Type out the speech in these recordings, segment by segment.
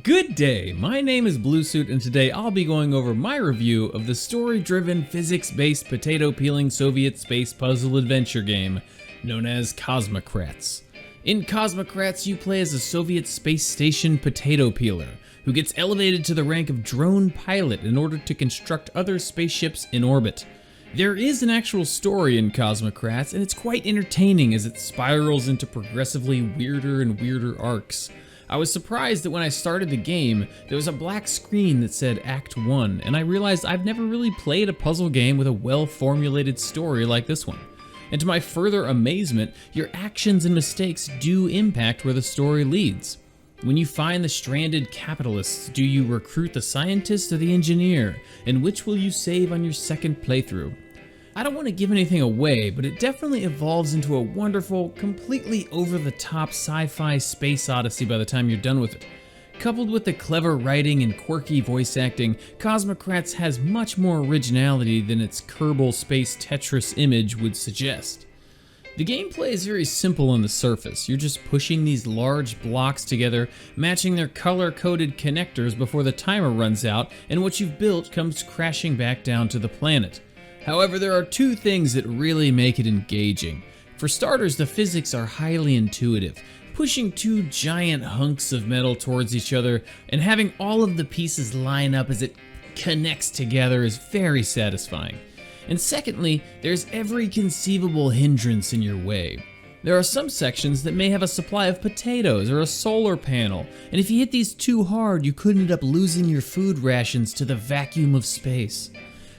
Good day, my name is Bluesuit and today I'll be going over my review of the story-driven, physics-based, potato-peeling Soviet space puzzle adventure game known as Kosmokrats. In Kosmokrats, you play as a Soviet space station potato peeler who gets elevated to the rank of drone pilot in order to construct other spaceships in orbit. There is an actual story in Kosmokrats, and it's quite entertaining as it spirals into progressively weirder and weirder arcs. I was surprised that when I started the game, there was a black screen that said Act 1, and I realized I've never really played a puzzle game with a well-formulated story like this one. And to my further amazement, your actions and mistakes do impact where the story leads. When you find the stranded capitalists, do you recruit the scientist or the engineer? And which will you save on your second playthrough? I don't want to give anything away, but it definitely evolves into a wonderful, completely over-the-top sci-fi space odyssey by the time you're done with it. Coupled with the clever writing and quirky voice acting, Kosmokrats has much more originality than its Kerbal Space Tetris image would suggest. The gameplay is very simple on the surface. You're just pushing these large blocks together, matching their color-coded connectors before the timer runs out, and what you've built comes crashing back down to the planet. However, there are two things that really make it engaging. For starters, the physics are highly intuitive. Pushing two giant hunks of metal towards each other and having all of the pieces line up as it connects together is very satisfying. And secondly, there's every conceivable hindrance in your way. There are some sections that may have a supply of potatoes or a solar panel, and if you hit these too hard, you could end up losing your food rations to the vacuum of space.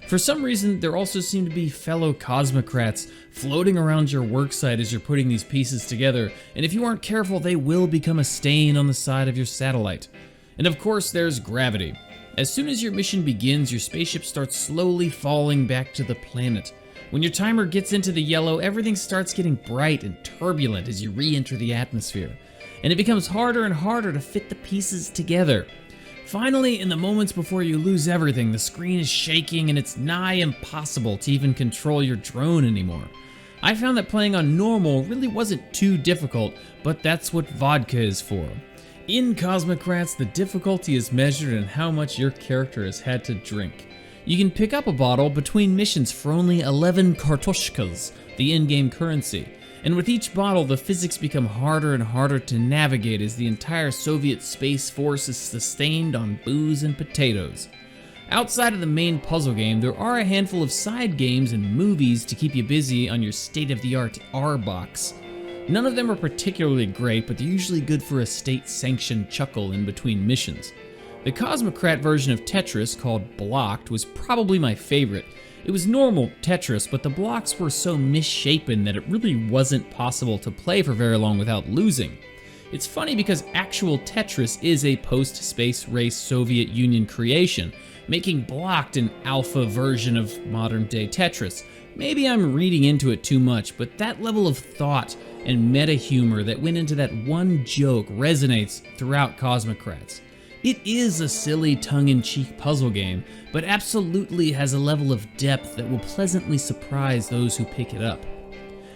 For some reason, there also seem to be fellow Kosmokrats floating around your worksite as you're putting these pieces together, and if you aren't careful, they will become a stain on the side of your satellite. And of course, there's gravity. As soon as your mission begins, your spaceship starts slowly falling back to the planet. When your timer gets into the yellow, everything starts getting bright and turbulent as you re-enter the atmosphere, and it becomes harder and harder to fit the pieces together. Finally, in the moments before you lose everything, the screen is shaking and it's nigh impossible to even control your drone anymore. I found that playing on normal really wasn't too difficult, but that's what vodka is for. In Kosmokrats, the difficulty is measured in how much your character has had to drink. You can pick up a bottle between missions for only 11 kartoshkas, the in-game currency. And with each bottle, the physics become harder and harder to navigate as the entire Soviet Space Force is sustained on booze and potatoes. Outside of the main puzzle game, there are a handful of side games and movies to keep you busy on your state-of-the-art R-Box. None of them are particularly great, but they're usually good for a state-sanctioned chuckle in between missions. The Kosmokrat version of Tetris, called Blocked, was probably my favorite. It was normal Tetris, but the blocks were so misshapen that it really wasn't possible to play for very long without losing. It's funny because actual Tetris is a post-space race Soviet Union creation, making Blocked an alpha version of modern-day Tetris. Maybe I'm reading into it too much, but that level of thought and meta-humor that went into that one joke resonates throughout Kosmokrats. It is a silly tongue-in-cheek puzzle game, but absolutely has a level of depth that will pleasantly surprise those who pick it up.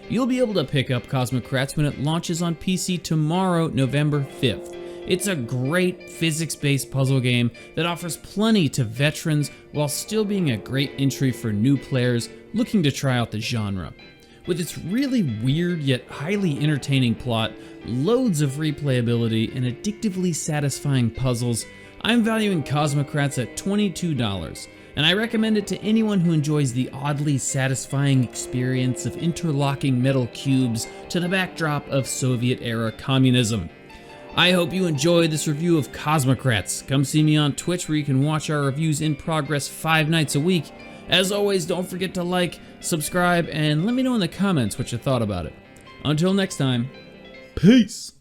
You'll be able to pick up Kosmokrats when it launches on PC tomorrow, November 5th. It's a great physics-based puzzle game that offers plenty to veterans while still being a great entry for new players looking to try out the genre. With its really weird yet highly entertaining plot, loads of replayability, and addictively satisfying puzzles, I'm valuing Kosmokrats at $22, and I recommend it to anyone who enjoys the oddly satisfying experience of interlocking metal cubes to the backdrop of Soviet-era communism. I hope you enjoyed this review of Kosmokrats. Come see me on Twitch where you can watch our reviews in progress 5 nights a week. As always, don't forget to like, subscribe, and let me know in the comments what you thought about it. Until next time, peace!